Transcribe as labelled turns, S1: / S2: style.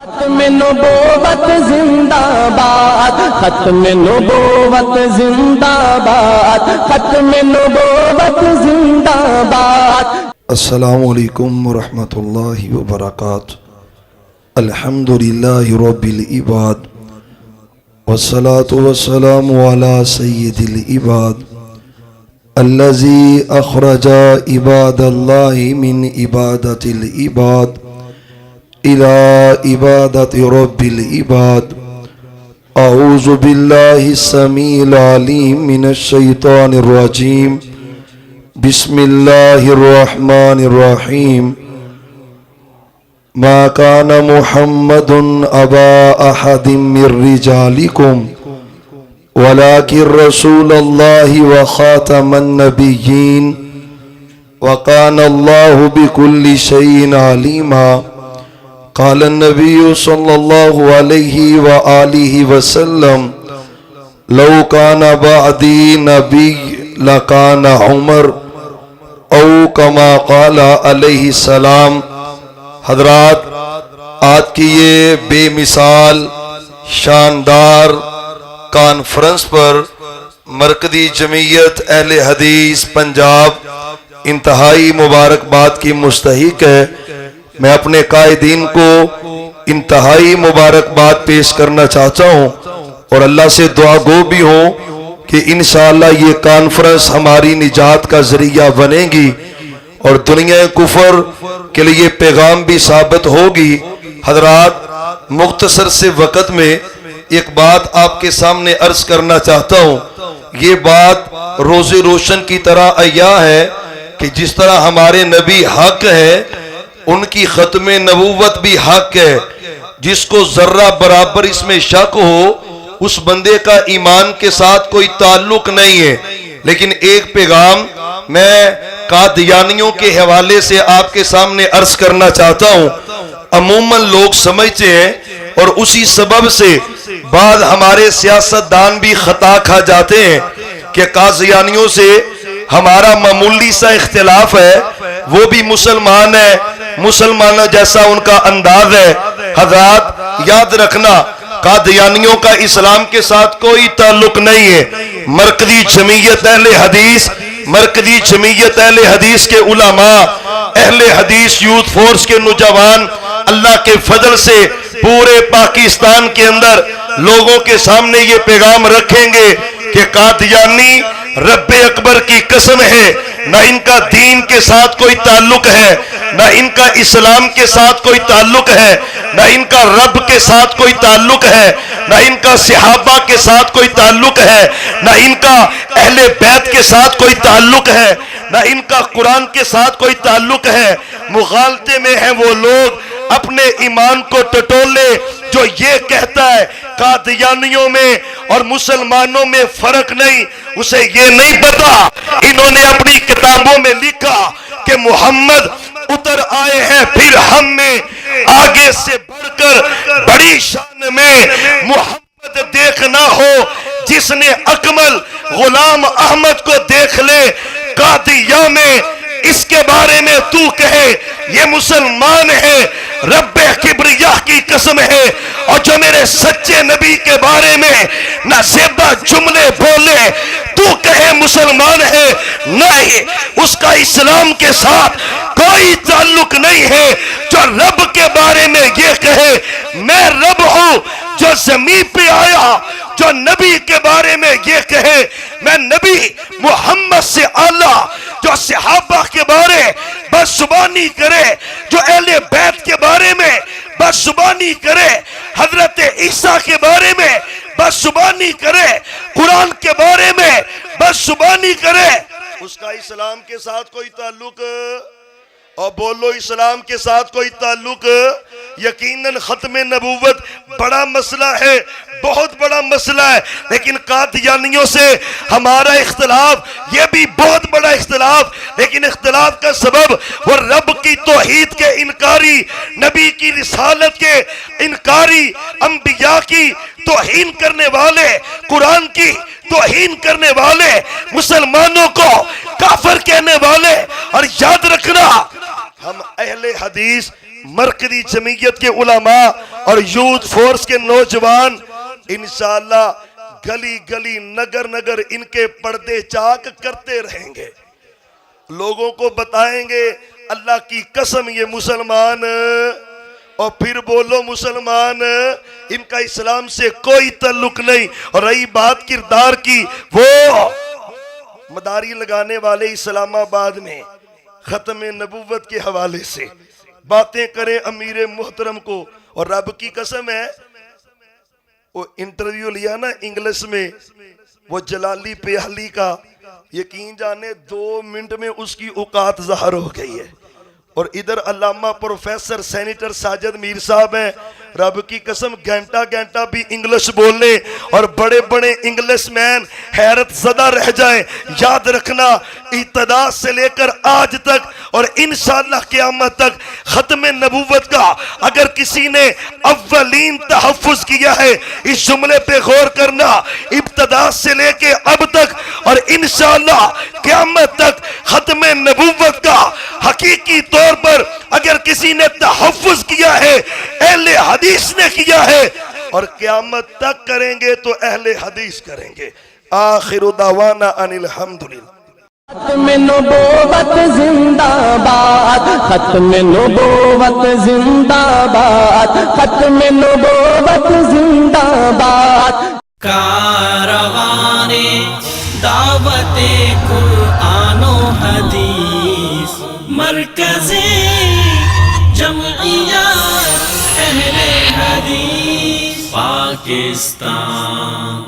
S1: ختم نبوت زندہ باد، ختم نبوت زندہ باد، ختم نبوت زندہ باد۔
S2: السلام علیکم ورحمۃ اللہ وبرکاتہ۔ الحمد للہ رب العباد والصلاة والسلام علی سید العباد الذی اخرج عباد اللہ من عبادت العباد الى عبادت رب العباد۔ اعوذ باللہ السمیع العلیم من الشیطان الرجیم، بسم اللہ الرحمن الرحیم۔ ما كان محمد أبا أحد من رجالكم ولكن رسول الله وخاتم النبيين وكان الله بكل شيء عليما۔ قال النبي صلى الله عليه وآله وسلم: لو كان بعدي نبي لكان عمر، أو كما قال عليه السلام۔ حضرات، آج کی یہ بے مثال شاندار کانفرنس پر مرکزی جمعیت اہل حدیث پنجاب انتہائی مبارکباد کی مستحق ہے۔ میں اپنے قائدین کو انتہائی مبارکباد پیش کرنا چاہتا ہوں اور اللہ سے دعا گو بھی ہوں کہ انشاءاللہ یہ کانفرنس ہماری نجات کا ذریعہ بنے گی اور دنیا کفر کے لیے پیغام بھی ثابت ہوگی۔ حضرات، مختصر سے وقت میں ایک بات آپ کے سامنے عرض کرنا چاہتا ہوں۔ یہ بات روز روشن کی طرح عیاں ہے کہ جس طرح ہمارے نبی حق ہے، ان کی ختم نبوت بھی حق ہے۔ جس کو ذرہ برابر اس میں شک ہو، اس بندے کا ایمان کے ساتھ کوئی تعلق نہیں ہے۔ لیکن ایک پیغام میں قادیانیوں کے حوالے سے آپ کے سامنے عرض کرنا چاہتا ہوں۔ عموماً لوگ سمجھتے ہیں اور اسی سبب سے بعض ہمارے سیاستدان بھی خطا کھا جاتے ہیں کہ قادیانیوں سے ہمارا معمولی سا اختلاف ہے، وہ بھی مسلمان ہے، مسلمانوں جیسا ان کا انداز ہے۔ حضرات، یاد رکھنا، قادیانیوں کا اسلام کے ساتھ کوئی تعلق نہیں ہے۔ مرکزی جمعیت اہل حدیث، مرکزی جمعیت اہل حدیث کے علماء، اہل حدیث یوتھ فورس کے نوجوان، اللہ کے فضل سے پورے پاکستان کے اندر لوگوں کے سامنے یہ پیغام رکھیں گے کہ قادیانی رب اکبر کی قسم ہے، نہ ان کا دین کے ساتھ کوئی تعلق ہے، نہ ان کا اسلام کے ساتھ کوئی تعلق ہے، نہ ان کا رب کے ساتھ کوئی تعلق ہے، نہ ان کا صحابہ کے ساتھ کوئی تعلق ہے، نہ ان کا اہل بیت کے ساتھ کوئی تعلق ہے، نہ ان کا قرآن کے ساتھ کوئی تعلق ہے۔ مغالطے میں ہیں وہ لوگ اپنے ایمان کو ٹٹولے جو یہ کہتا ہے قادیانیوں میں اور مسلمانوں میں فرق نہیں، اسے یہ نہیں پتا۔ انہوں نے اپنی کتابوں میں لکھا کہ محمد اتر آئے ہیں پھر ہم میں، آگے سے بڑھ کر بڑی شان میں محمد دیکھنا ہو جس نے اکمل غلام احمد کو دیکھ لے۔ قادیہ میں اس کے بارے میں تو کہے یہ مسلمان ہے، رب کبریاہ کی قسم ہے، اور جو میرے سچے نبی کے بارے میں نہ زیبا جملے بولے تو کہے مسلمان ہے، نہیں، اس کا اسلام کے ساتھ کوئی تعلق نہیں ہے۔ جو رب کے بارے میں یہ کہے میں رب ہوں جو زمین پہ آیا، جو نبی کے بارے میں یہ کہے میں نبی محمد سے اعلیٰ، جو صحابہ کے بارے بس زبانی کرے، جو اہل بیت کے بارے میں بس زبانی کرے، حضرت عیسیٰ کے بارے میں بس زبانی کرے، قرآن کے بارے میں بس زبانی کرے، اس کا اسلام کے ساتھ کوئی تعلق، اور بولو اسلام کے ساتھ کوئی تعلق۔ یقیناً ختم نبوت بڑا مسئلہ ہے، بہت بڑا مسئلہ ہے، لیکن قادیانیوں سے ہمارا اختلاف یہ بھی بہت بڑا اختلاف، لیکن اختلاف کا سبب وہ رب کی توحید کے انکاری، نبی کی رسالت کے انکاری، انبیاء کی توہین کرنے والے، قرآن کی توہین کرنے والے، مسلمانوں کو کافر کہنے والے۔ اور یاد رکھنا، ہم اہل حدیث مرکزی جمعیت کے علماء اور یوتھ فورس کے نوجوان انشاءاللہ گلی گلی نگر نگر ان کے پردے چاک کرتے رہیں گے، لوگوں کو بتائیں گے اللہ کی قسم یہ مسلمان، اور پھر بولو مسلمان، ان کا اسلام سے کوئی تعلق نہیں۔ اور رہی بات کردار کی، وہ مداری لگانے والے اسلام آباد میں ختم نبوت کے حوالے سے باتیں کریں امیر محترم کو، اور رب کی قسم ہے وہ انٹرویو لیا نا انگلش میں، وہ جلالی پیالی کا، یقین جانے 2 منٹ میں اس کی اوقات ظاہر ہو گئی ہے۔ اور ادھر علامہ پروفیسر سینیٹر ساجد میر صاحب ہیں، رب کی قسم گھنٹہ گھنٹہ بھی انگلش بولنے، اور بڑے بڑے انگلش مین حیرت زدہ رہ جائیں۔ یاد رکھنا ابتدا سے لے کر آج تک اور انشاءاللہ قیامت تک ختم نبوت کا اگر کسی نے اولین تحفظ کیا ہے، اس جملے پہ غور کرنا، ابتدا سے لے کے اب تک اور انشاءاللہ قیامت تک ختم نبوت کا حقیقی طور پر اگر کسی نے تحفظ کیا ہے، اہل حدیث نے کیا ہے، اور قیامت تک کریں گے تو اہل حدیث کریں گے۔ آخر دعوانا ان الحمدللہ۔
S1: ختم نبوت زندہ باد، ختم نبوت زندہ باد، ختم نبوت زندہ باد۔
S3: کاروان دعوت قرآن و حدیث، مرکز جمعیت اہل حدیث پاکستان۔